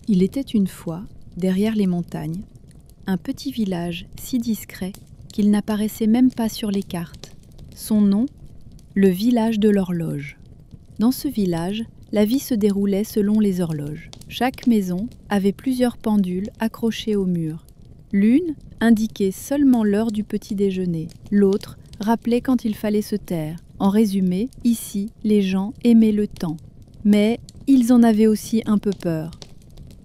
Il était une fois, derrière les montagnes, un petit village si discret qu'il n'apparaissait même pas sur les cartes. Son nom, le village de l'horloge. Dans ce village, la vie se déroulait selon les horloges. Chaque maison avait plusieurs pendules accrochées au mur. L'une indiquait seulement l'heure du petit déjeuner, l'autre rappelait quand il fallait se taire. En résumé, ici, les gens aimaient le temps. Mais ils en avaient aussi un peu peur.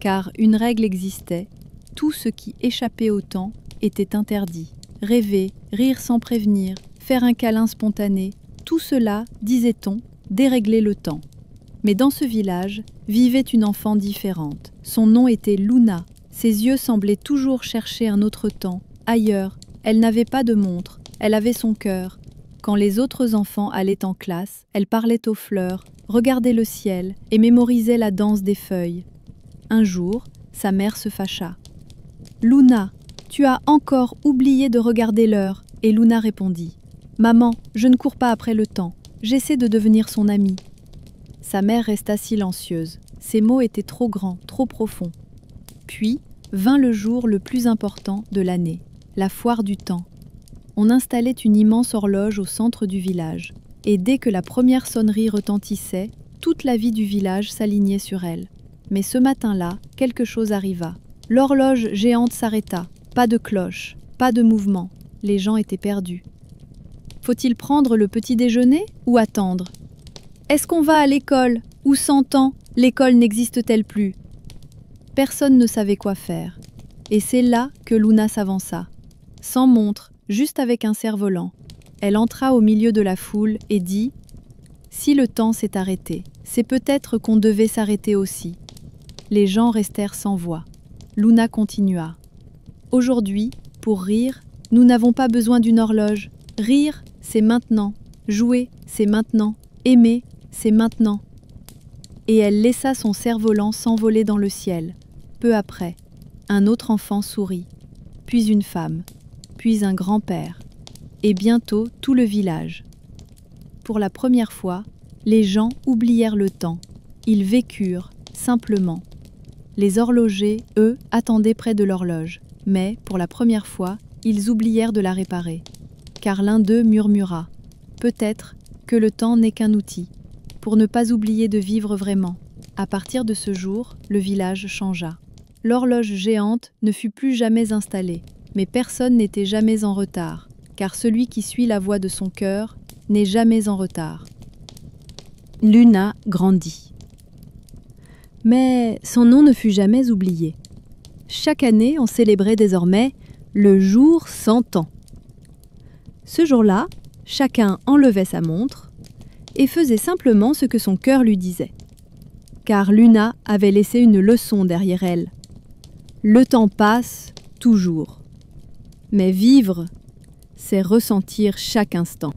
Car une règle existait, tout ce qui échappait au temps était interdit. Rêver, rire sans prévenir, faire un câlin spontané, tout cela, disait-on, déréglait le temps. Mais dans ce village vivait une enfant différente. Son nom était Luna. Ses yeux semblaient toujours chercher un autre temps, ailleurs. Elle n'avait pas de montre, elle avait son cœur. Quand les autres enfants allaient en classe, elle parlait aux fleurs, regardait le ciel et mémorisait la danse des feuilles. Un jour, sa mère se fâcha. « Luna, tu as encore oublié de regarder l'heure. » Et Luna répondit. « Maman, je ne cours pas après le temps. J'essaie de devenir son amie. » Sa mère resta silencieuse. Ses mots étaient trop grands, trop profonds. Puis vint le jour le plus important de l'année, la foire du temps. On installait une immense horloge au centre du village. Et dès que la première sonnerie retentissait, toute la vie du village s'alignait sur elle. Mais ce matin-là, quelque chose arriva. L'horloge géante s'arrêta. Pas de cloche, pas de mouvement. Les gens étaient perdus. Faut-il prendre le petit déjeuner ou attendre ? Est-ce qu'on va à l'école ? Ou 100 ans, l'école n'existe-t-elle plus ? Personne ne savait quoi faire. Et c'est là que Luna s'avança. Sans montre, juste avec un cerf-volant. Elle entra au milieu de la foule et dit « Si le temps s'est arrêté, c'est peut-être qu'on devait s'arrêter aussi. » Les gens restèrent sans voix. Luna continua. « Aujourd'hui, pour rire, nous n'avons pas besoin d'une horloge. Rire, c'est maintenant. Jouer, c'est maintenant. Aimer, c'est maintenant. » Et elle laissa son cerf-volant s'envoler dans le ciel. Peu après, un autre enfant sourit, puis une femme, puis un grand-père, et bientôt tout le village. Pour la première fois, les gens oublièrent le temps. Ils vécurent, simplement. Les horlogers, eux, attendaient près de l'horloge, mais, pour la première fois, ils oublièrent de la réparer. Car l'un d'eux murmura « Peut-être que le temps n'est qu'un outil, pour ne pas oublier de vivre vraiment. » À partir de ce jour, le village changea. L'horloge géante ne fut plus jamais installée, mais personne n'était jamais en retard, car celui qui suit la voie de son cœur n'est jamais en retard. Luna grandit. Mais son nom ne fut jamais oublié. Chaque année, on célébrait désormais le jour 100 ans. Ce jour-là, chacun enlevait sa montre et faisait simplement ce que son cœur lui disait. Car Luna avait laissé une leçon derrière elle. Le temps passe toujours. Mais vivre, c'est ressentir chaque instant.